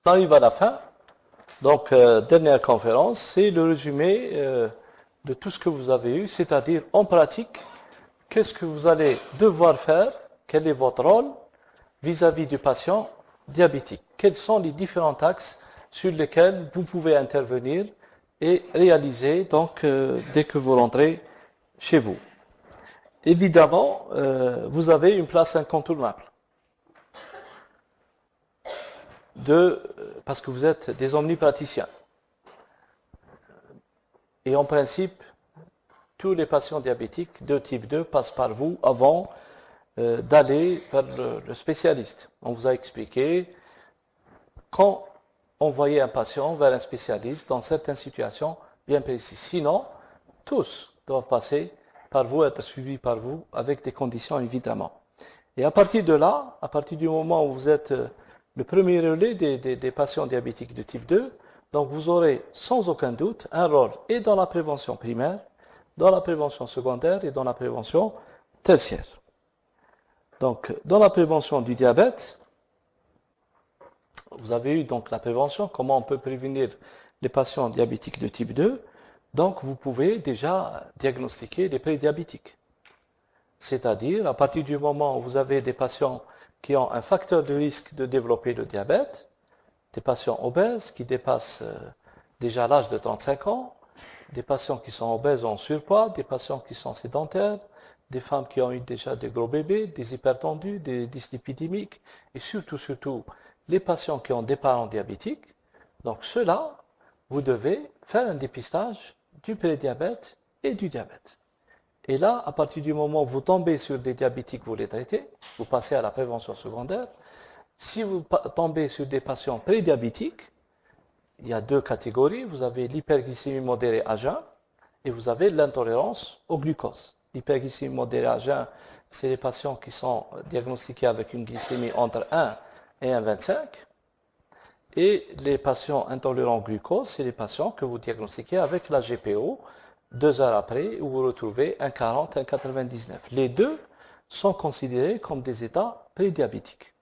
On arrive à la fin. Donc, dernière conférence, c'est le résumé de tout ce que vous avez eu, c'est-à-dire en pratique, qu'est-ce que vous allez devoir faire, quel est votre rôle vis-à-vis du patient diabétique. Quels sont les différents axes sur lesquels vous pouvez intervenir et réaliser donc dès que vous rentrez chez vous. Évidemment, vous avez une place incontournable. Parce que vous êtes des omnipraticiens. Et en principe, tous les patients diabétiques de type 2 passent par vous avant d'aller vers le spécialiste. On vous a expliqué quand envoyer un patient vers un spécialiste dans certaines situations bien précises. Sinon, tous doivent passer par vous, être suivis par vous, avec des conditions évidemment. Et à partir de là, à partir du moment où vous êtes le premier relais des patients diabétiques de type 2, donc vous aurez sans aucun doute un rôle et dans la prévention primaire, dans la prévention secondaire et dans la prévention tertiaire. Donc, dans la prévention du diabète, vous avez eu donc la prévention, comment on peut prévenir les patients diabétiques de type 2. Donc, vous pouvez déjà diagnostiquer les prédiabétiques. C'est-à-dire, à partir du moment où vous avez des patients qui ont un facteur de risque de développer le diabète, des patients obèses qui dépassent déjà l'âge de 35 ans, des patients qui sont obèses en surpoids, des patients qui sont sédentaires, des femmes qui ont eu déjà des gros bébés, des hypertendus, des dyslipidémiques, et surtout, les patients qui ont des parents diabétiques. Donc ceux-là, vous devez faire un dépistage du prédiabète et du diabète. Et là, à partir du moment où vous tombez sur des diabétiques, vous les traitez, vous passez à la prévention secondaire. Si vous tombez sur des patients prédiabétiques, il y a deux catégories. Vous avez l'hyperglycémie modérée à jeun et vous avez l'intolérance au glucose. L'hyperglycémie modérée à jeun, c'est les patients qui sont diagnostiqués avec une glycémie entre 1 et 1,25. Et les patients intolérants au glucose, c'est les patients que vous diagnostiquez avec la GPO 2 heures après, où vous retrouvez 1,40, 1,99. Les deux sont considérés comme des états prédiabétiques.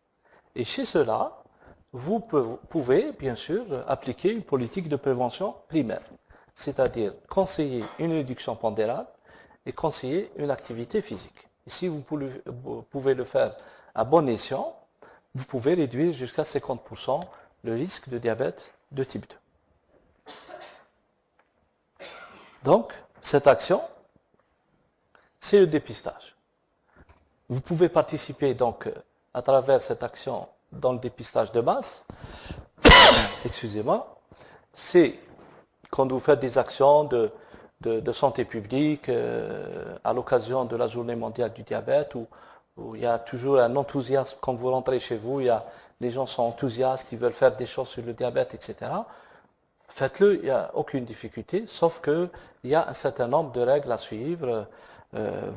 Et chez ceux-là, vous pouvez, bien sûr, appliquer une politique de prévention primaire, c'est-à-dire conseiller une réduction pondérale et conseiller une activité physique. Et si vous pouvez le faire à bon escient, vous pouvez réduire jusqu'à 50% le risque de diabète de type 2. Donc, cette action, c'est le dépistage. Vous pouvez participer donc à travers cette action dans le dépistage de masse. Excusez-moi. C'est quand vous faites des actions de santé publique à l'occasion de la journée mondiale du diabète où il y a toujours un enthousiasme quand vous rentrez chez vous, les gens sont enthousiastes, ils veulent faire des choses sur le diabète, etc. Faites-le, il n'y a aucune difficulté, sauf qu'il y a un certain nombre de règles à suivre.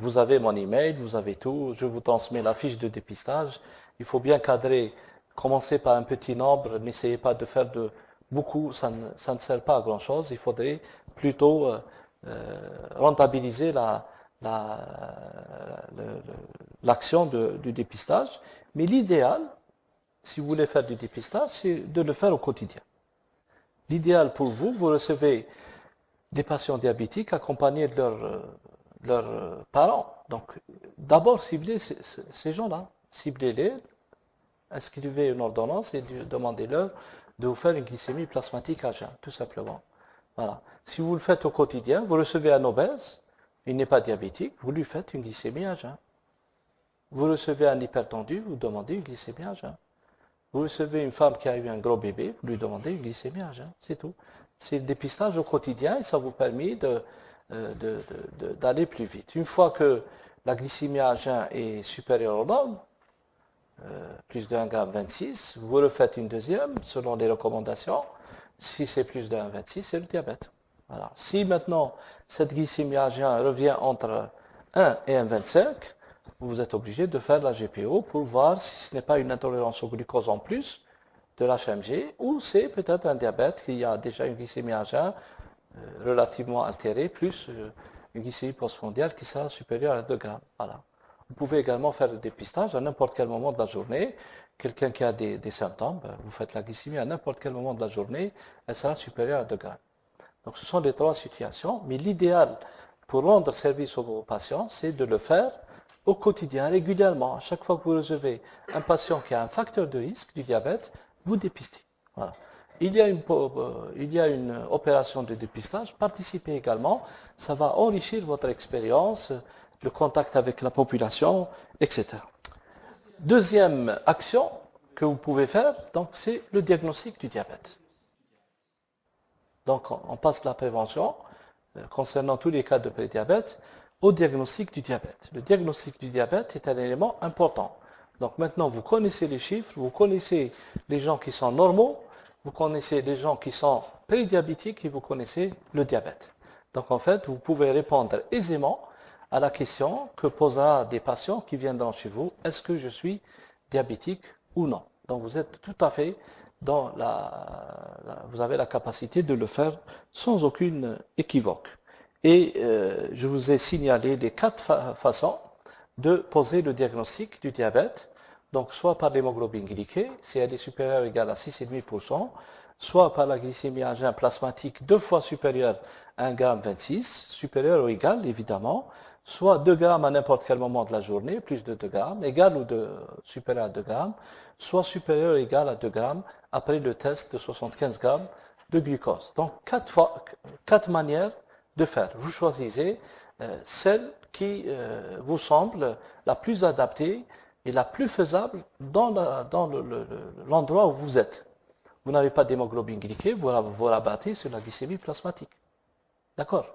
Vous avez mon email, vous avez tout, je vous transmets la fiche de dépistage. Il faut bien cadrer, commencer par un petit nombre, n'essayez pas de faire de beaucoup, ça ne sert pas à grand-chose. Il faudrait plutôt rentabiliser l'action du dépistage. Mais l'idéal, si vous voulez faire du dépistage, c'est de le faire au quotidien. L'idéal pour vous, vous recevez des patients diabétiques accompagnés de leurs parents. Donc, d'abord, ciblez ces gens-là. Ciblez-les, inscrivez une ordonnance et demandez-leur de vous faire une glycémie plasmatique à jeun, tout simplement. Voilà. Si vous le faites au quotidien, vous recevez un obèse, il n'est pas diabétique, vous lui faites une glycémie à jeun. Vous recevez un hypertendu, vous demandez une glycémie à jeun. Vous recevez une femme qui a eu un gros bébé, vous lui demandez une glycémie à jeun, c'est tout. C'est le dépistage au quotidien et ça vous permet d'aller plus vite. Une fois que la glycémie à jeun est supérieure aux normes, plus de 1,26 g, vous refaites une deuxième selon les recommandations. Si c'est plus de 1,26 g, c'est le diabète. Voilà. Si maintenant cette glycémie à jeun revient entre 1 et 1,25 g, vous êtes obligé de faire la GPO pour voir si ce n'est pas une intolérance au glucose en plus de l'HMG ou c'est peut-être un diabète qui a déjà une glycémie à jeun relativement altérée plus une glycémie postprandiale qui sera supérieure à 2 g. Voilà. Vous pouvez également faire le dépistage à n'importe quel moment de la journée. Quelqu'un qui a des symptômes, vous faites la glycémie à n'importe quel moment de la journée, elle sera supérieure à 2 grammes. Donc ce sont les trois situations, mais l'idéal pour rendre service aux patients, c'est de le faire au quotidien, régulièrement. À chaque fois que vous recevez un patient qui a un facteur de risque du diabète, vous dépistez. Voilà. Il y a une opération de dépistage, participez également, ça va enrichir votre expérience, le contact avec la population, etc. Deuxième action que vous pouvez faire, donc, c'est le diagnostic du diabète. Donc, on passe de la prévention, concernant tous les cas de prédiabète, au diagnostic du diabète. Le diagnostic du diabète est un élément important. Donc maintenant, vous connaissez les chiffres, vous connaissez les gens qui sont normaux, vous connaissez les gens qui sont prédiabétiques et vous connaissez le diabète. Donc en fait, vous pouvez répondre aisément à la question que posera des patients qui viendront chez vous, est-ce que je suis diabétique ou non? Donc vous êtes tout à fait dans vous avez la capacité de le faire sans aucune équivoque. Et je vous ai signalé les 4 façons de poser le diagnostic du diabète. Donc soit par l'hémoglobine glyquée, si elle est supérieure ou égale à 6,5%, soit par la glycémie à jeun plasmatique 2 fois supérieure à 1,26 g, supérieure ou égale évidemment, soit 2 grammes à n'importe quel moment de la journée, plus de 2 grammes, égal ou supérieur à 2 grammes, soit supérieur ou égal à 2 grammes après le test de 75 grammes de glucose. Donc 4 manières de faire. Vous choisissez celle qui vous semble la plus adaptée et la plus faisable dans l'endroit où vous êtes. Vous n'avez pas d'hémoglobine glyquée, vous rabattez sur la glycémie plasmatique. D'accord?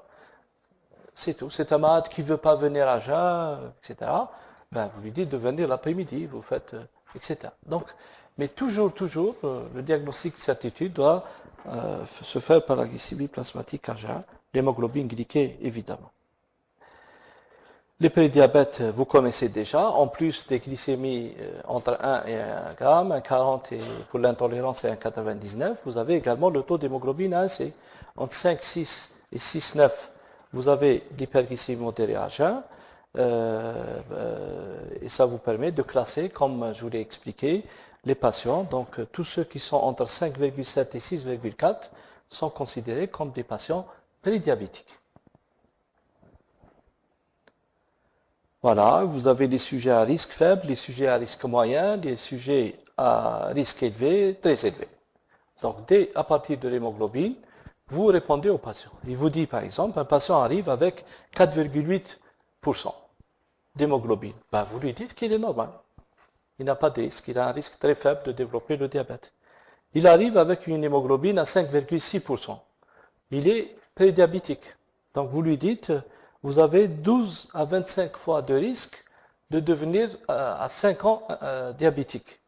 C'est tout. C'est un malade qui ne veut pas venir à jeun, etc. Ben, vous lui dites de venir l'après-midi, vous faites, etc. Donc, mais toujours, le diagnostic de certitude doit se faire par la glycémie plasmatique à jeun, l'hémoglobine glyquée, évidemment. Les prédiabètes, vous connaissez déjà, en plus des glycémies entre 1 et 1 gramme, 1,40 et pour l'intolérance et 1,99, vous avez également le taux d'hémoglobine A1C. Entre 5,6 et 6,9, vous avez l'hyperglycémie modérée à jeun, et ça vous permet de classer, comme je vous l'ai expliqué, les patients. Donc tous ceux qui sont entre 5,7 et 6,4 sont considérés comme des patients prédiabétiques. Voilà, vous avez des sujets à risque faible, les sujets à risque moyen, des sujets à risque élevé, très élevé. Donc, à partir de l'hémoglobine, vous répondez au patient. Il vous dit, par exemple, un patient arrive avec 4,8% d'hémoglobine. Ben, vous lui dites qu'il est normal. Il n'a pas de risque, il a un risque très faible de développer le diabète. Il arrive avec une hémoglobine à 5,6%. Il est prédiabétique. Donc, vous lui dites, vous avez 12 à 25 fois de risque de devenir à 5 ans diabétique.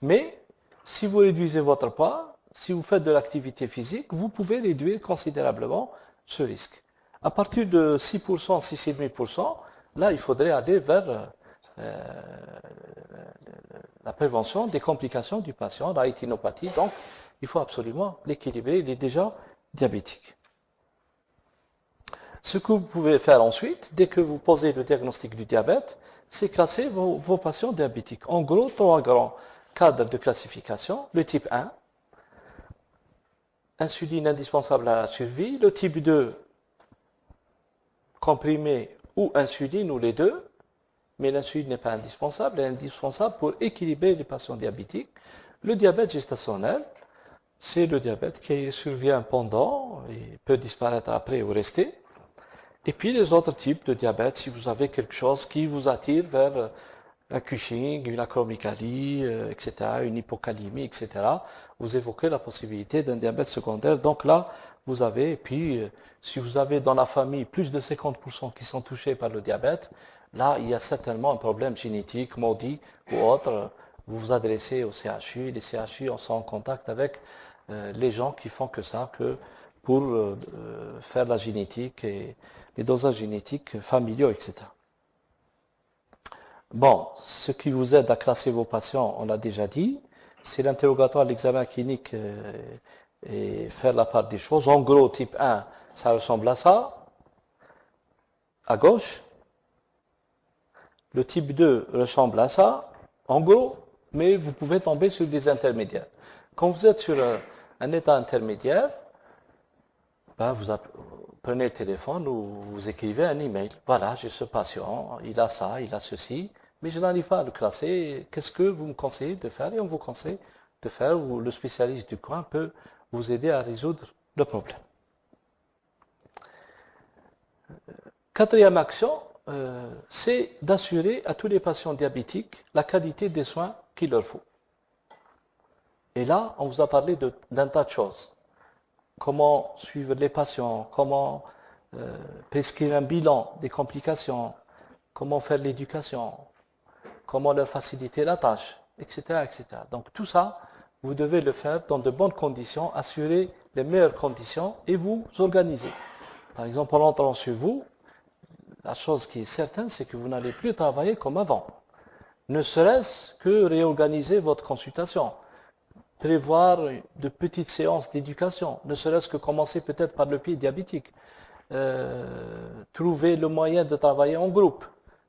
Mais si vous réduisez votre poids, si vous faites de l'activité physique, vous pouvez réduire considérablement ce risque. À partir de 6%, 6,5%, là, il faudrait aller vers la prévention des complications du patient, la rétinopathie. Donc, il faut absolument l'équilibrer. Il est déjà diabétique. Ce que vous pouvez faire ensuite, dès que vous posez le diagnostic du diabète, c'est classer vos patients diabétiques. En gros, 3 grands cadres de classification. Le type 1, insuline indispensable à la survie. Le type 2, comprimé ou insuline ou les deux. Mais l'insuline n'est pas indispensable, elle est indispensable pour équilibrer les patients diabétiques. Le diabète gestationnel, c'est le diabète qui survient pendant et peut disparaître après ou rester. Et puis les autres types de diabète, si vous avez quelque chose qui vous attire vers un Cushing, une acromégalie, etc., une hypocalémie, etc., vous évoquez la possibilité d'un diabète secondaire. Donc là, vous avez, et puis si vous avez dans la famille plus de 50% qui sont touchés par le diabète, là, il y a certainement un problème génétique, maudit ou autre. Vous vous adressez au CHU. Les CHU sont en contact avec les gens qui font que ça, que pour faire la génétique et les dosages génétiques familiaux, etc. Bon, ce qui vous aide à classer vos patients, on l'a déjà dit, c'est l'interrogatoire, l'examen clinique et faire la part des choses. En gros, type 1, ça ressemble à ça. À gauche, Le type 2 ressemble à ça, en gros, mais vous pouvez tomber sur des intermédiaires. Quand vous êtes sur un état intermédiaire, ben vous prenez le téléphone ou vous écrivez un email. Voilà, j'ai ce patient, il a ça, il a ceci, mais je n'arrive pas à le classer. Qu'est-ce que vous me conseillez de faire? Et on vous conseille de faire, ou le spécialiste du coin peut vous aider à résoudre le problème. Quatrième action, c'est d'assurer à tous les patients diabétiques la qualité des soins qu'il leur faut. Et là, on vous a parlé d'un tas de choses. Comment suivre les patients, comment prescrire un bilan des complications, comment faire l'éducation, comment leur faciliter la tâche, etc., etc. Donc tout ça, vous devez le faire dans de bonnes conditions, assurer les meilleures conditions et vous organiser. Par exemple, en rentrant chez vous, la chose qui est certaine, c'est que vous n'allez plus travailler comme avant. Ne serait-ce que réorganiser votre consultation, prévoir de petites séances d'éducation, ne serait-ce que commencer peut-être par le pied diabétique, trouver le moyen de travailler en groupe,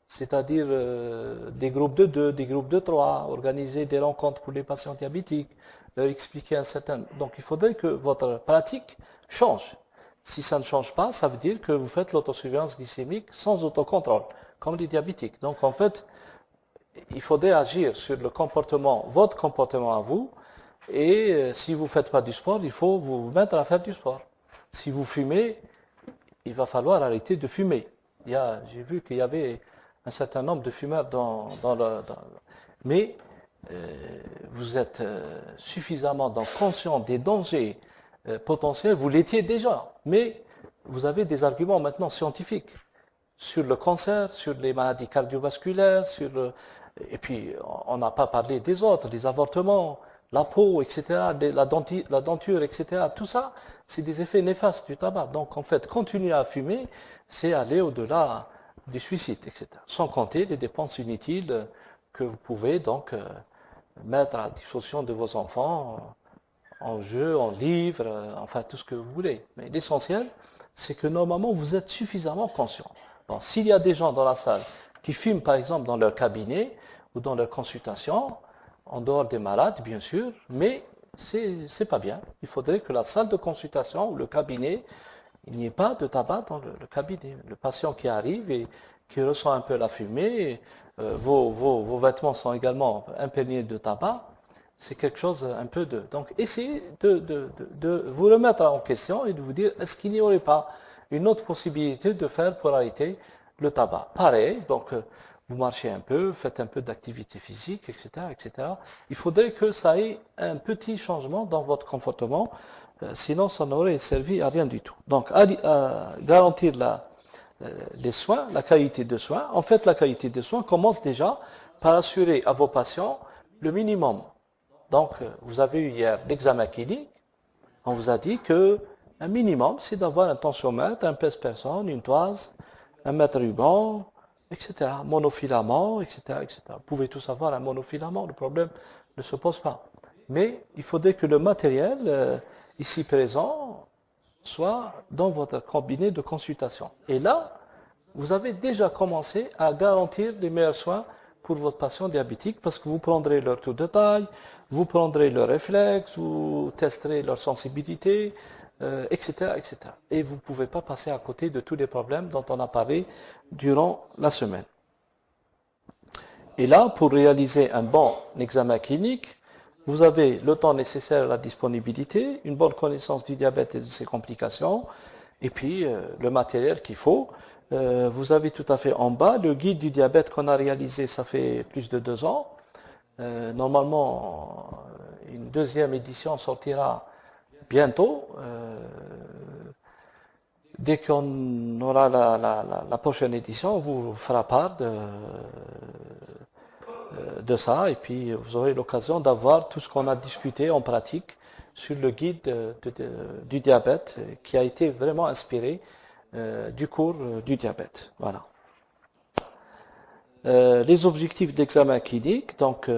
c'est-à-dire des groupes de 2, des groupes de 3, organiser des rencontres pour les patients diabétiques, leur expliquer un certain... Donc il faudrait que votre pratique change. Si ça ne change pas, ça veut dire que vous faites l'autosurveillance glycémique sans autocontrôle, comme les diabétiques. Donc en fait, il faudrait agir sur le comportement, votre comportement à vous, et si vous ne faites pas du sport, il faut vous mettre à faire du sport. Si vous fumez, il va falloir arrêter de fumer. J'ai vu qu'il y avait un certain nombre de fumeurs mais vous êtes suffisamment conscient des dangers potentiels, vous l'étiez déjà, mais vous avez des arguments maintenant scientifiques sur le cancer, sur les maladies cardiovasculaires, et puis on n'a pas parlé des autres, les avortements, la peau, etc., la denture, etc. Tout ça, c'est des effets néfastes du tabac. Donc en fait, continuer à fumer, c'est aller au-delà du suicide, etc. Sans compter les dépenses inutiles que vous pouvez donc mettre à la disposition de vos enfants en jeux, en livres, enfin tout ce que vous voulez. Mais l'essentiel, c'est que normalement vous êtes suffisamment conscient. Bon, s'il y a des gens dans la salle qui fument par exemple dans leur cabinet ou dans leur consultation, en dehors des malades bien sûr, mais c'est pas bien. Il faudrait que la salle de consultation ou le cabinet, il n'y ait pas de tabac dans le cabinet. Le patient qui arrive et qui ressent un peu la fumée, vos vêtements sont également imprégnés de tabac, c'est quelque chose un peu de... Donc essayez de vous remettre en question et de vous dire, est-ce qu'il n'y aurait pas une autre possibilité de faire pour arrêter le tabac? Pareil, donc vous marchez un peu, faites un peu d'activité physique, etc., etc. Il faudrait que ça ait un petit changement dans votre comportement, sinon ça n'aurait servi à rien du tout. Donc à garantir les soins, la qualité de soins. En fait, la qualité de soins commence déjà par assurer à vos patients le minimum. Donc, vous avez eu hier l'examen clinique. On vous a dit que un minimum, c'est d'avoir un tensiomètre, un pèse-personne, une toise, un mètre-ruban, etc. Monofilament, etc., etc. Vous pouvez tous avoir un monofilament, le problème ne se pose pas. Mais il faudrait que le matériel ici présent soit dans votre cabinet de consultation. Et là, vous avez déjà commencé à garantir les meilleurs soins pour votre patient diabétique parce que vous prendrez leur tour de taille, vous prendrez leurs réflexes, vous testerez leur sensibilité, etc., etc. Et vous ne pouvez pas passer à côté de tous les problèmes dont on a parlé durant la semaine. Et là, pour réaliser un bon examen clinique, vous avez le temps nécessaire à la disponibilité, une bonne connaissance du diabète et de ses complications, et puis le matériel qu'il faut. Vous avez tout à fait en bas le guide du diabète qu'on a réalisé, ça fait plus de 2 ans. Normalement, une deuxième édition sortira bientôt. Dès qu'on aura la prochaine édition, on vous fera part de ça et puis vous aurez l'occasion d'avoir tout ce qu'on a discuté en pratique sur le guide du diabète qui a été vraiment inspiré du cours du diabète. Voilà. Les objectifs d'examen clinique, donc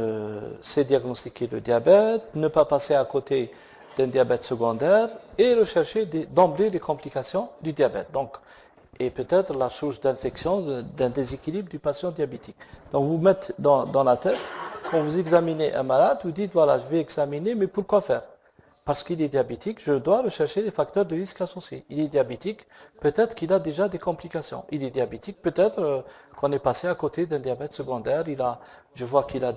c'est diagnostiquer le diabète, ne pas passer à côté d'un diabète secondaire et rechercher d'emblée les complications du diabète. Donc et peut-être la source d'infection, d'un déséquilibre du patient diabétique. Donc vous mettez dans la tête, quand vous examinez un malade, vous dites, voilà, je vais examiner, mais pourquoi faire? Parce qu'il est diabétique, je dois rechercher les facteurs de risque associés. Il est diabétique, peut-être qu'il a déjà des complications. Il est diabétique, peut-être qu'on est passé à côté d'un diabète secondaire. Je vois qu'il a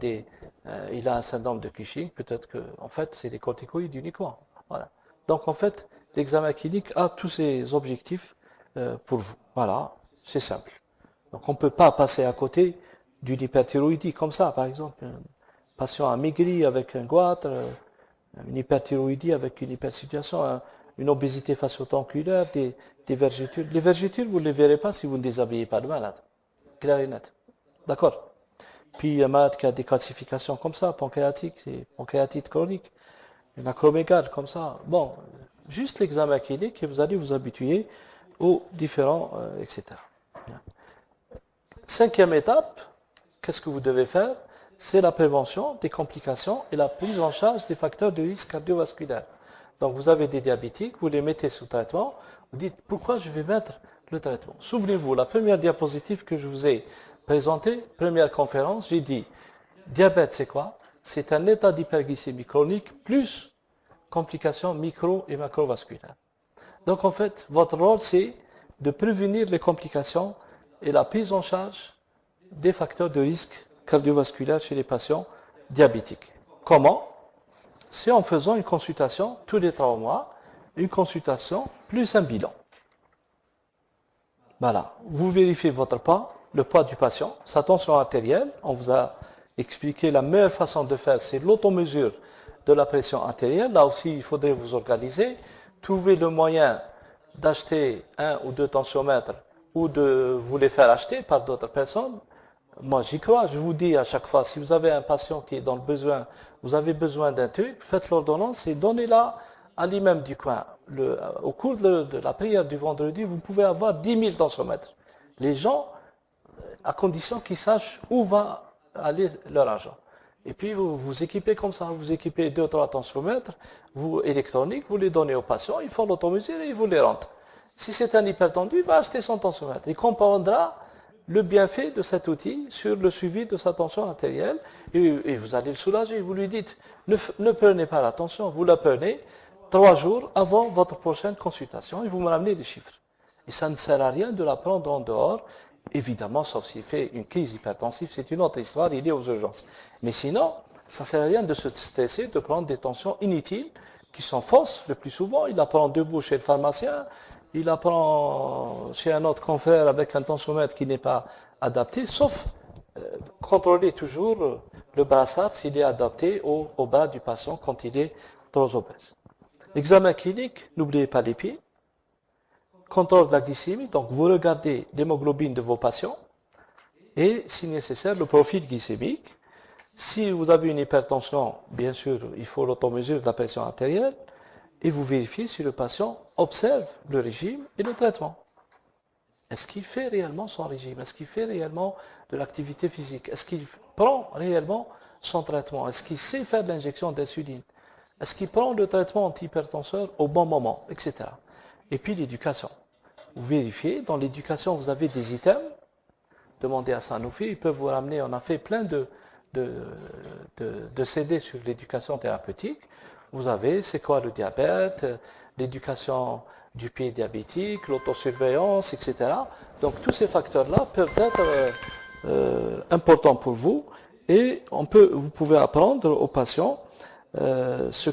il a un syndrome de Cushing. Peut-être que, en fait, c'est des corticoïdes uniquement. Voilà. Donc, en fait, l'examen clinique a tous ces objectifs pour vous. Voilà, c'est simple. Donc, on ne peut pas passer à côté d'une hyperthyroïdie comme ça, par exemple. Un patient amaigri avec un goitre, une hyperthyroïdie avec une hypersituation, une obésité facio-tonsiculaire, des vergetures. Les vergetures, vous ne les verrez pas si vous ne déshabillez pas de malade. Clair et net. D'accord. Puis un malade qui a des calcifications comme ça, pancréatique, pancréatite chronique, une acromégale comme ça. Bon, juste l'examen clinique et vous allez vous habituer aux différents, etc. Cinquième étape, qu'est-ce que vous devez faire? C'est la prévention des complications et la prise en charge des facteurs de risque cardiovasculaire. Donc vous avez des diabétiques, vous les mettez sous traitement, vous dites pourquoi je vais mettre le traitement. Souvenez-vous, la première diapositive que je vous ai présentée, première conférence, j'ai dit diabète c'est quoi? C'est un état d'hyperglycémie chronique plus complications micro et macrovasculaires. Donc en fait, votre rôle c'est de prévenir les complications et la prise en charge des facteurs de risque cardiovasculaire chez les patients diabétiques. Comment? C'est en faisant une consultation tous les 3 mois, une consultation plus un bilan. Voilà, vous vérifiez votre poids, le poids du patient, sa tension artérielle. On vous a expliqué la meilleure façon de faire, c'est l'automesure de la pression artérielle. Là aussi, il faudrait vous organiser, trouver le moyen d'acheter 1 ou 2 tensiomètres ou de vous les faire acheter par d'autres personnes. Moi, j'y crois. Je vous dis à chaque fois, si vous avez un patient qui est dans le besoin, vous avez besoin d'un truc, faites l'ordonnance et donnez-la à l'imam du coin. Au cours de la prière du vendredi, vous pouvez avoir 10 000 tensiomètres. Les gens, à condition qu'ils sachent où va aller leur argent. Et puis, vous vous équipez comme ça. Vous équipez 2 ou 3 tensiomètres électroniques, vous les donnez aux patients, ils font l'automesure et ils vous les rentrent. Si c'est un hypertendu, il va acheter son tensiomètre. Il comprendra le bienfait de cet outil sur le suivi de sa tension artérielle et vous allez le soulager. Vous lui dites, ne prenez pas la tension, vous la prenez 3 jours avant votre prochaine consultation et vous me ramenez les chiffres. Et ça ne sert à rien de la prendre en dehors, évidemment, sauf s'il fait une crise hypertensive, c'est une autre histoire, il est aux urgences. Mais sinon, ça ne sert à rien de se stresser, de prendre des tensions inutiles qui sont fausses le plus souvent. Il la prend debout chez le pharmacien, il la prend chez un autre confrère avec un tensiomètre qui n'est pas adapté, sauf contrôler toujours le brassard s'il est adapté au bras du patient quand il est trop obèse. Examen clinique, n'oubliez pas les pieds. Contrôle de la glycémie, donc vous regardez l'hémoglobine de vos patients et, si nécessaire, le profil glycémique. Si vous avez une hypertension, bien sûr, il faut l'automesure de la pression artérielle et vous vérifiez si le patient observe le régime et le traitement. Est-ce qu'il fait réellement son régime? Est-ce qu'il fait réellement de l'activité physique? Est-ce qu'il prend réellement son traitement? Est-ce qu'il sait faire de l'injection d'insuline? Est-ce qu'il prend le traitement antihypertenseur au bon moment, etc. Et puis l'éducation. Vous vérifiez, dans l'éducation, vous avez des items. Demandez à Sanofi, ils peuvent vous ramener, on a fait plein de CD sur l'éducation thérapeutique. Vous avez, c'est quoi le diabète, l'éducation du pied diabétique, l'autosurveillance, etc. Donc tous ces facteurs-là peuvent être importants pour vous et vous pouvez apprendre aux patients ce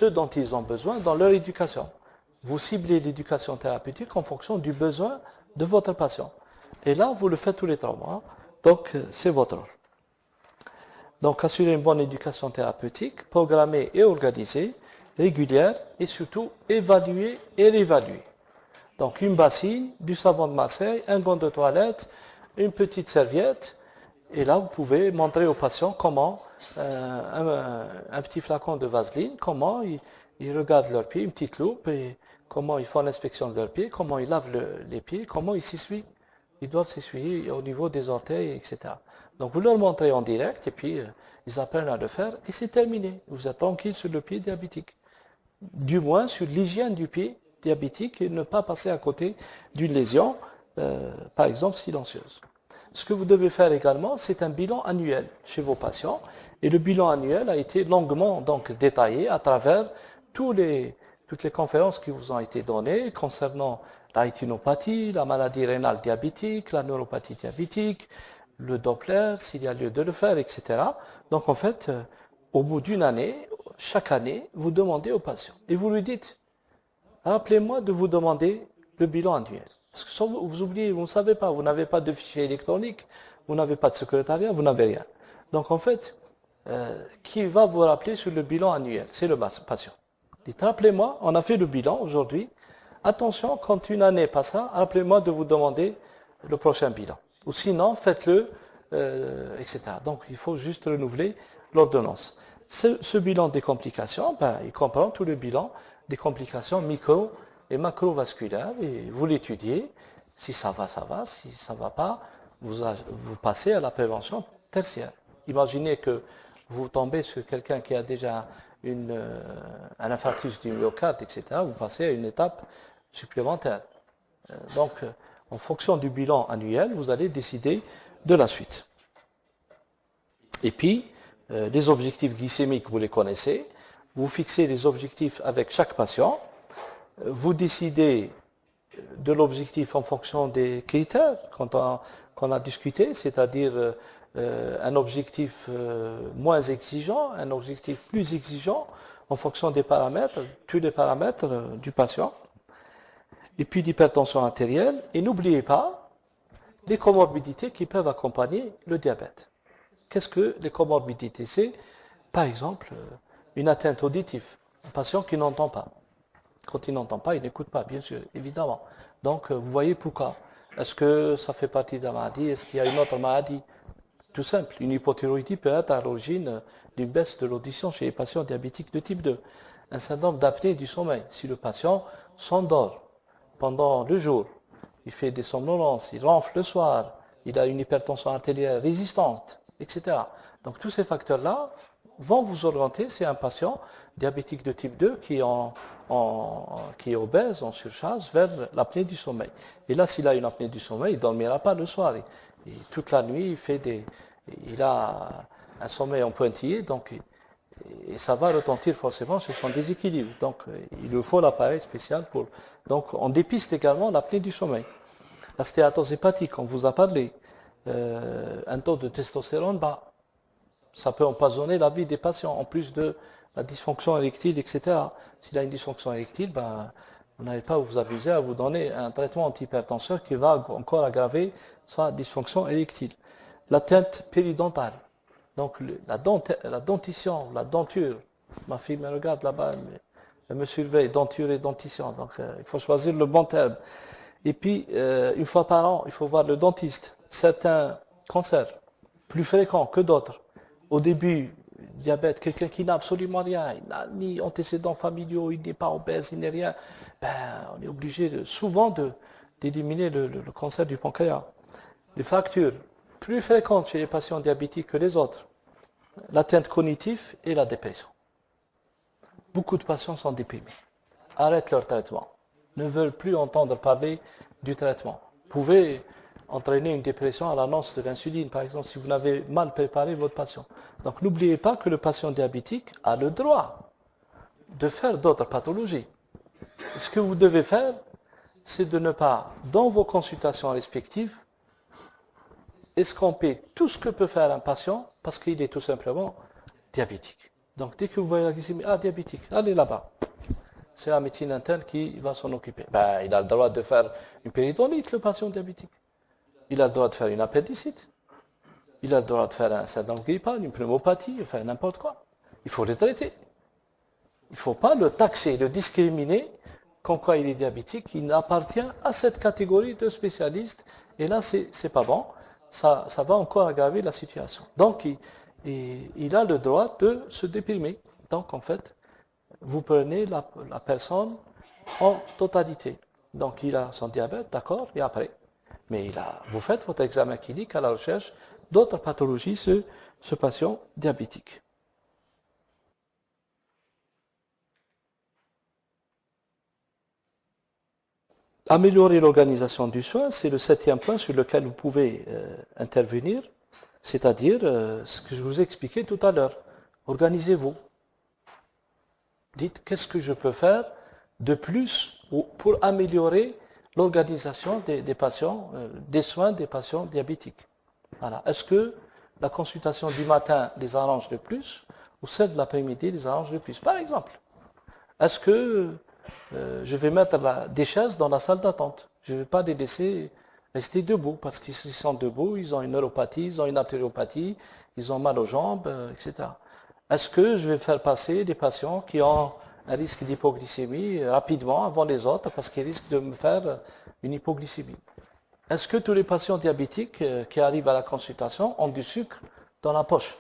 dont ils ont besoin dans leur éducation. Vous ciblez l'éducation thérapeutique en fonction du besoin de votre patient. Et là, vous le faites tous les 3 mois. Donc, c'est votre rôle. Donc, assurer une bonne éducation thérapeutique, programmée et organisée, régulière, et surtout évaluer et réévaluer. Donc, une bassine, du savon de Marseille, un gant de toilette, une petite serviette, et là, vous pouvez montrer aux patients comment, un petit flacon de vaseline, comment ils regardent leurs pieds, une petite loupe, et comment ils font l'inspection de leurs pieds, comment ils lavent les pieds, comment ils s'essuient. Ils doivent s'essuyer au niveau des orteils, etc. Donc vous leur montrez en direct, et puis ils apprennent à le faire, et c'est terminé. Vous êtes tranquille sur le pied diabétique. Du moins sur l'hygiène du pied diabétique et ne pas passer à côté d'une lésion, par exemple silencieuse. Ce que vous devez faire également, c'est un bilan annuel chez vos patients. Et le bilan annuel a été longuement donc détaillé à travers toutes les conférences qui vous ont été données concernant la rétinopathie, la maladie rénale diabétique, la neuropathie diabétique, le Doppler, s'il y a lieu de le faire, etc. Donc en fait, au bout d'une année, chaque année, vous demandez au patient et vous lui dites, rappelez-moi de vous demander le bilan annuel. Parce que vous oubliez, vous ne savez pas, vous n'avez pas de fichier électronique, vous n'avez pas de secrétariat, vous n'avez rien. Donc en fait, qui va vous rappeler sur le bilan annuel? C'est le patient. Dites, rappelez-moi, on a fait le bilan aujourd'hui. Attention, quand une année passera, rappelez-moi de vous demander le prochain bilan. Ou sinon, faites-le, etc. Donc il faut juste renouveler l'ordonnance. Ce bilan des complications, il comprend tout le bilan des complications micro- et macrovasculaires, et vous l'étudiez. Si ça va, ça va. Si ça ne va pas, vous passez à la prévention tertiaire. Imaginez que vous tombez sur quelqu'un qui a déjà un infarctus du myocarde, etc. Vous passez à une étape supplémentaire. Donc, en fonction du bilan annuel, vous allez décider de la suite. Et puis, les objectifs glycémiques, vous les connaissez. Vous fixez les objectifs avec chaque patient. Vous décidez de l'objectif en fonction des critères qu'on a discuté, c'est-à-dire un objectif moins exigeant, un objectif plus exigeant en fonction des paramètres, tous les paramètres du patient. Et puis l'hypertension artérielle. Et n'oubliez pas les comorbidités qui peuvent accompagner le diabète. Qu'est-ce que les comorbidités? C'est, par exemple, une atteinte auditive. Un patient qui n'entend pas. Quand il n'entend pas, il n'écoute pas, bien sûr, évidemment. Donc, vous voyez pourquoi. Est-ce que ça fait partie de la maladie? Est-ce qu'il y a une autre maladie? Tout simple. Une hypothyroïdie peut être à l'origine d'une baisse de l'audition chez les patients diabétiques de type 2. Un syndrome d'apnée du sommeil. Si le patient s'endort pendant le jour, il fait des somnolences, il ronfle le soir, il a une hypertension artérielle résistante, etc. Donc tous ces facteurs-là vont vous orienter, c'est un patient diabétique de type 2 qui est obèse, en surcharge, vers l'apnée du sommeil. Et là, s'il a une apnée du sommeil, il ne dormira pas le soir. Et toute la nuit, il a un sommeil en pointillé, donc et ça va retentir forcément sur son déséquilibre. Donc, il lui faut l'appareil spécial pour. Donc, on dépiste également l'apnée du sommeil. La stéatose hépatique, on vous a parlé. Un taux de testostérone bas. Ça peut empoisonner la vie des patients, en plus de la dysfonction érectile, etc. S'il a une dysfonction érectile, vous n'allez pas vous abuser à vous donner un traitement antihypertenseur qui va encore aggraver sa dysfonction érectile. L'atteinte périodontale. Donc la dentition, la denture. Ma fille me regarde là-bas, elle me surveille, denture et dentition. Donc il faut choisir le bon terme. Et puis, une fois par an, il faut voir le dentiste. Certains cancers, plus fréquents que d'autres. Au début, diabète, quelqu'un qui n'a absolument rien, il n'a ni antécédents familiaux, il n'est pas obèse, il n'est rien, on est obligé souvent d'éliminer le cancer du pancréas. Les fractures, plus fréquentes chez les patients diabétiques que les autres. L'atteinte cognitive et la dépression. Beaucoup de patients sont déprimés, arrêtent leur traitement, ne veulent plus entendre parler du traitement. Vous pouvez entraîner une dépression à l'annonce de l'insuline, par exemple, si vous n'avez mal préparé votre patient. Donc n'oubliez pas que le patient diabétique a le droit de faire d'autres pathologies. Ce que vous devez faire, c'est de ne pas, dans vos consultations respectives, escamper tout ce que peut faire un patient parce qu'il est tout simplement diabétique. Donc dès que vous voyez la glycémie, diabétique, allez là-bas. C'est la médecine interne qui va s'en occuper. Il a le droit de faire une péritonnite, le patient diabétique. Il a le droit de faire une appendicite. Il a le droit de faire un syndrome grippal, une pneumopathie, faire n'importe quoi. Il faut le traiter. Il ne faut pas le taxer, le discriminer, comme quoi il est diabétique. Il appartient à cette catégorie de spécialistes. Et là, c'est pas bon. Ça va encore aggraver la situation. Donc, il a le droit de se déprimer. Donc, en fait, vous prenez la personne en totalité. Donc, il a son diabète, d'accord, et après. Mais vous faites votre examen clinique à la recherche d'autres pathologies, ce patient diabétique. Améliorer l'organisation du soin, c'est le 7e point sur lequel vous pouvez intervenir, c'est-à-dire ce que je vous ai expliqué tout à l'heure. Organisez-vous. Dites, qu'est-ce que je peux faire de plus pour améliorer l'organisation des patients, des soins des patients diabétiques. Voilà. Est-ce que la consultation du matin les arrange le plus ou celle de l'après-midi les arrange le plus? Par exemple, est-ce que je vais mettre des chaises dans la salle d'attente? Je ne vais pas les laisser rester debout parce qu'ils sont debout, ils ont une neuropathie, ils ont une artériopathie, ils ont mal aux jambes, etc. Est-ce que je vais faire passer des patients qui ont un risque d'hypoglycémie rapidement avant les autres parce qu'ils risquent de me faire une hypoglycémie? Est-ce que tous les patients diabétiques qui arrivent à la consultation ont du sucre dans la poche?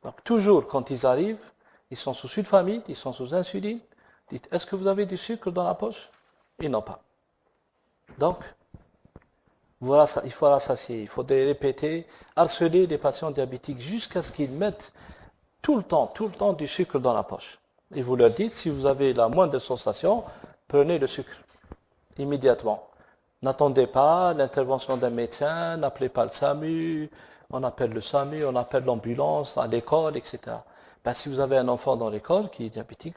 Donc toujours quand ils arrivent, ils sont sous sulfamide, ils sont sous insuline. Dites, est-ce que vous avez du sucre dans la poche? Ils n'ont pas. Donc, voilà, il faut rassasier, il faut répéter, harceler les patients diabétiques jusqu'à ce qu'ils mettent tout le temps du sucre dans la poche. Et vous leur dites, si vous avez la moindre sensation, prenez le sucre immédiatement. N'attendez pas l'intervention d'un médecin, n'appelez pas le SAMU, on appelle le SAMU, on appelle l'ambulance à l'école, etc. Ben, si vous avez un enfant dans l'école qui est diabétique,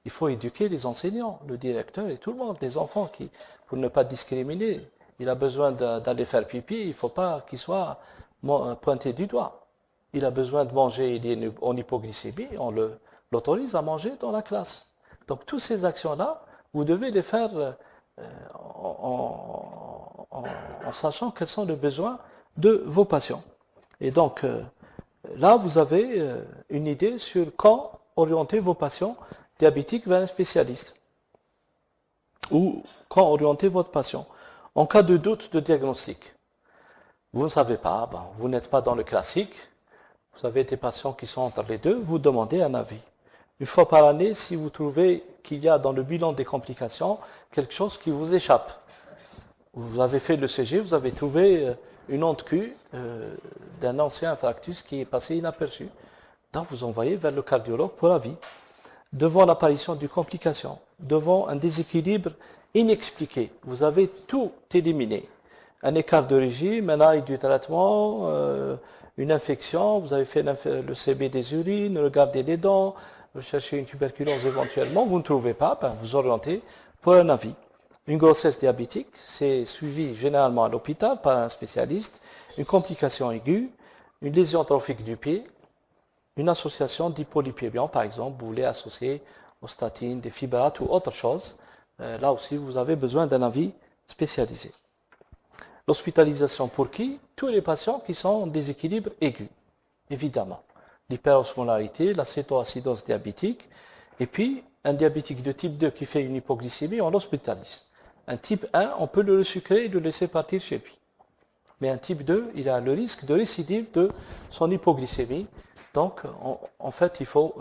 il faut éduquer les enseignants, le directeur et tout le monde, les enfants, pour ne pas discriminer. Il a besoin d'aller faire pipi, il ne faut pas qu'il soit pointé du doigt. Il a besoin de manger, il est en hypoglycémie, on l'autorise à manger dans la classe. Donc toutes ces actions-là, vous devez les faire en sachant quels sont les besoins de vos patients. Et donc là, vous avez une idée sur quand orienter vos patients diabétiques vers un spécialiste ou quand orienter votre patient. En cas de doute de diagnostic, vous ne savez pas, vous n'êtes pas dans le classique, vous avez des patients qui sont entre les deux, vous demandez un avis. Une fois par année, si vous trouvez qu'il y a dans le bilan des complications quelque chose qui vous échappe, vous avez fait le CG, vous avez trouvé une onde Q d'un ancien infarctus qui est passé inaperçu. Donc vous envoyez vers le cardiologue pour avis. Devant l'apparition d'une complication, devant un déséquilibre inexpliqué, vous avez tout éliminé. Un écart de régime, un arrêt du traitement, une infection, vous avez fait le CB des urines, regardez les dents, recherchez une tuberculose éventuellement, vous ne trouvez pas, vous orientez pour un avis. Une grossesse diabétique, c'est suivi généralement à l'hôpital par un spécialiste, une complication aiguë, une lésion trophique du pied, une association d'hypolipémiant, par exemple, vous voulez associer aux statines, des fibrates ou autre chose, là aussi vous avez besoin d'un avis spécialisé. L'hospitalisation pour qui? Tous les patients qui sont en déséquilibre aigu, évidemment. L'hyperosmolarité, l'acétoacidose diabétique, et puis un diabétique de type 2 qui fait une hypoglycémie, on l'hospitalise. Un type 1, on peut le resucrer et le laisser partir chez lui. Mais un type 2, il a le risque de récidive de son hypoglycémie. Donc, en fait, il faut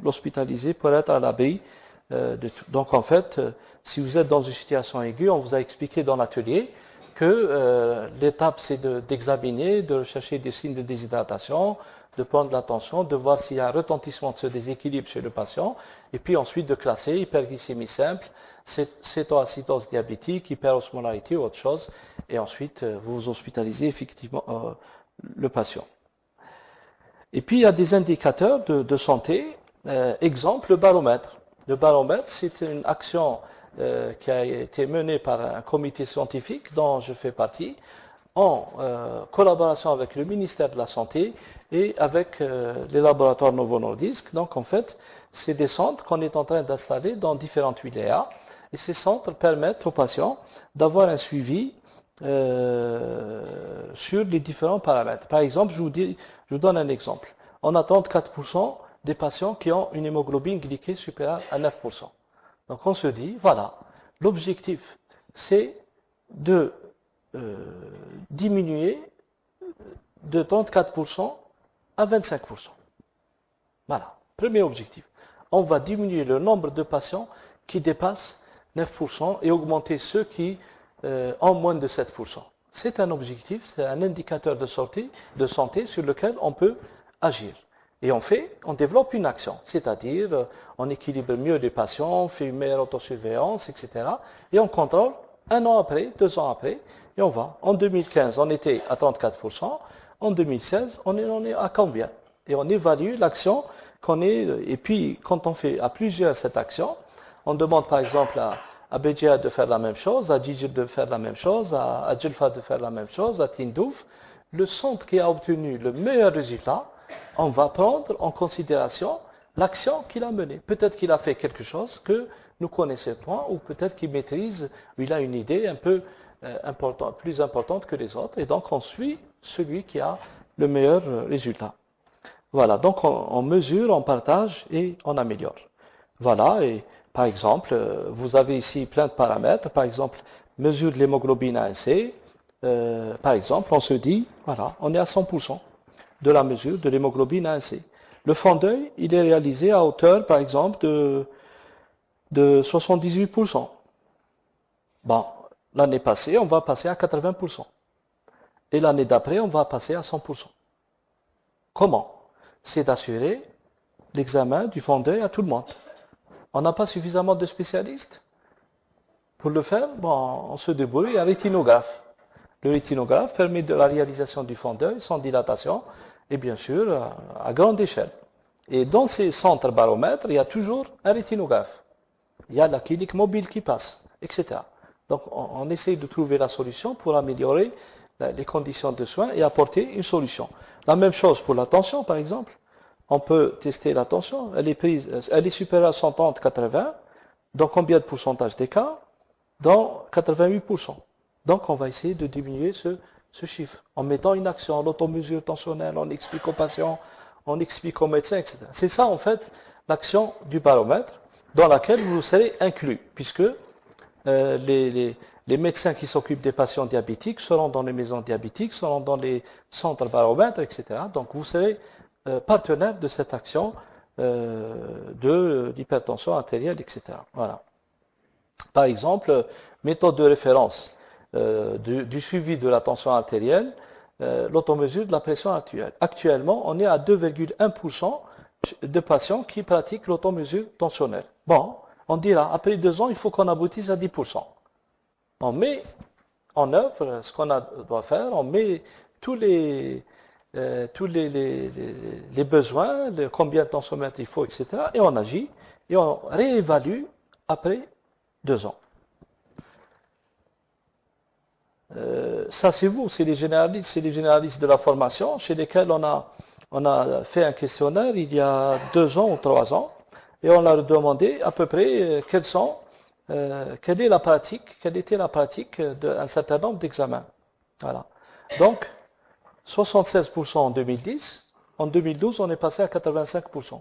l'hospitaliser pour être à l'abri de tout. Donc, en fait, si vous êtes dans une situation aiguë, on vous a expliqué dans l'atelier que l'étape, c'est d'examiner, de rechercher des signes de déshydratation, de prendre l'attention, de voir s'il y a un retentissement de ce déséquilibre chez le patient, et puis ensuite de classer hyperglycémie simple, cétoacidose diabétique, hyperosmolarité ou autre chose, et ensuite vous hospitalisez effectivement le patient. Et puis il y a des indicateurs de santé, exemple le baromètre. Le baromètre, c'est une action qui a été menée par un comité scientifique dont je fais partie, en collaboration avec le ministère de la Santé et avec les laboratoires Novo Nordisk. Donc en fait, c'est des centres qu'on est en train d'installer dans différentes wilayas. Et ces centres permettent aux patients d'avoir un suivi sur les différents paramètres. Par exemple, je vous donne un exemple. On a 34% des patients qui ont une hémoglobine glyquée supérieure à 9%. Donc on se dit, voilà, l'objectif, c'est de diminuer de 34% à 25%. Voilà, premier objectif. On va diminuer le nombre de patients qui dépassent 9% et augmenter ceux qui ont moins de 7%. C'est un objectif, c'est un indicateur de santé sur lequel on peut agir. Et on développe une action, c'est-à-dire on équilibre mieux les patients, on fait une meilleure autosurveillance, etc. Et on contrôle 1 an après, 2 ans après, et on va. En 2015, on était à 34%, en 2016, on est à combien? Et on évalue l'action qu'on est, et puis quand on fait à plusieurs cette action, on demande par exemple à Bédia de faire la même chose, à Gigi de faire la même chose, à Djelfa de faire la même chose, à Tindouf. Le centre qui a obtenu le meilleur résultat, on va prendre en considération l'action qu'il a menée. Peut-être qu'il a fait quelque chose que nous connaissons pas, ou peut-être qu'il maîtrise, ou il a une idée un peu plus importante que les autres, et donc on suit celui qui a le meilleur résultat. Voilà, donc on mesure, on partage et on améliore. Voilà, et par exemple, vous avez ici plein de paramètres. Par exemple, mesure de l'hémoglobine A1C. Par exemple, on se dit, voilà, on est à 100% de la mesure de l'hémoglobine A1C. Le fond d'œil, il est réalisé à hauteur, par exemple, de 78%. Bon, l'année passée, on va passer à 80%. Et l'année d'après, on va passer à 100%. Comment? C'est d'assurer l'examen du fond d'œil à tout le monde. On n'a pas suffisamment de spécialistes pour le faire. Bon, on se débrouille, il y a un rétinographe. Le rétinographe permet de la réalisation du fond d'œil sans dilatation et bien sûr à grande échelle. Et dans ces centres baromètres, il y a toujours un rétinographe. Il y a la clinique mobile qui passe, etc. Donc on essaie de trouver la solution pour améliorer les conditions de soins et apporter une solution. La même chose pour la tension, par exemple. On peut tester la tension. Elle est supérieure à 130-80. Dans combien de pourcentage des cas? Dans 88%. Donc on va essayer de diminuer ce chiffre en mettant une action, l'automesure tensionnelle, on explique aux patients, on explique aux médecins, etc. C'est ça en fait l'action du baromètre dans laquelle vous serez inclus, puisque les médecins qui s'occupent des patients diabétiques seront dans les maisons diabétiques, seront dans les centres baromètres, etc. Donc vous serez partenaire de cette action de l'hypertension artérielle, etc. Voilà. Par exemple, méthode de référence du suivi de la tension artérielle, l'automesure de la pression artérielle. Actuellement, on est à 2,1% de patients qui pratiquent l'automesure tensionnelle. Bon, on dira, après 2 ans, il faut qu'on aboutisse à 10%. On met en œuvre ce qu'on doit faire, on met tous les besoins, combien de tensiomètres il faut, etc. Et on agit, et on réévalue après 2 ans. Ça c'est vous, c'est les généralistes de la formation chez lesquels on a fait un questionnaire il y a 2 ans ou 3 ans et on leur a demandé à peu près quelle était la pratique d'un certain nombre d'examens. Voilà. Donc 76% en 2010, en 2012 on est passé à 85%.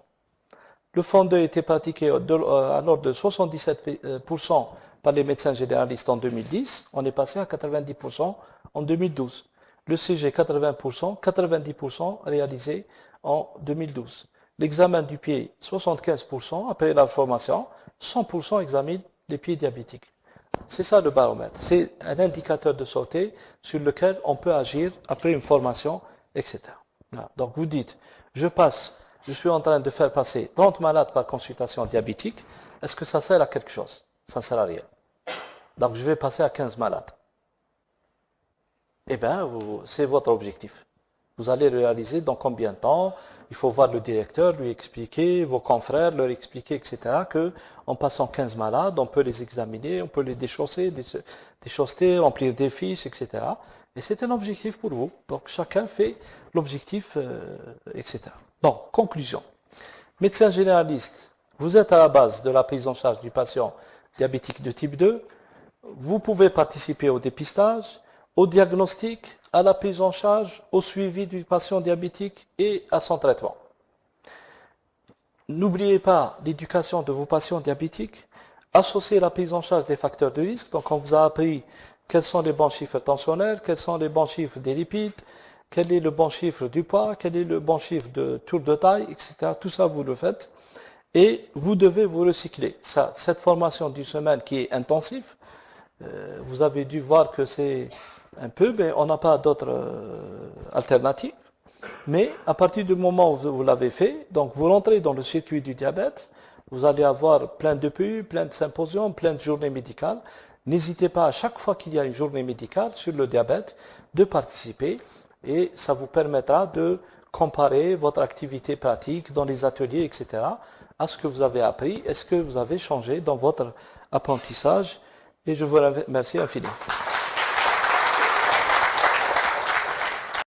Le fond d'œil était pratiqué alors de 77% par les médecins généralistes en 2010, on est passé à 90% en 2012. Le CG 80%, 90% réalisé en 2012. L'examen du pied 75% après la formation, 100% examine les pieds diabétiques. C'est ça le baromètre. C'est un indicateur de santé sur lequel on peut agir après une formation, etc. Voilà. Donc vous dites, je suis en train de faire passer 30 malades par consultation diabétique, est-ce que ça sert à quelque chose? Ça ne sert à rien. Donc je vais passer à 15 malades. Eh bien, c'est votre objectif. Vous allez réaliser dans combien de temps? Il faut voir le directeur, lui expliquer, vos confrères, leur expliquer, etc. que en passant 15 malades, on peut les examiner, on peut les déchausser, remplir des fiches, etc. Et c'est un objectif pour vous. Donc chacun fait l'objectif, etc. Bon, conclusion. Médecin généraliste, vous êtes à la base de la prise en charge du patient diabétique de type 2. Vous pouvez participer au dépistage, au diagnostic, à la prise en charge, au suivi du patient diabétique et à son traitement. N'oubliez pas l'éducation de vos patients diabétiques. Associez la prise en charge des facteurs de risque. Donc on vous a appris quels sont les bons chiffres tensionnels, quels sont les bons chiffres des lipides, quel est le bon chiffre du poids, quel est le bon chiffre de tour de taille, etc. Tout ça, vous le faites. Et vous devez vous recycler. Cette formation d'une semaine qui est intensive, vous avez dû voir que c'est un peu, mais on n'a pas d'autre alternative. Mais à partir du moment où vous l'avez fait, donc vous rentrez dans le circuit du diabète, vous allez avoir plein de PU, plein de symposiums, plein de journées médicales. N'hésitez pas à chaque fois qu'il y a une journée médicale sur le diabète de participer et ça vous permettra de comparer votre activité pratique dans les ateliers, etc. à ce que vous avez appris, est-ce que vous avez changé dans votre apprentissage et je vous remercie infiniment.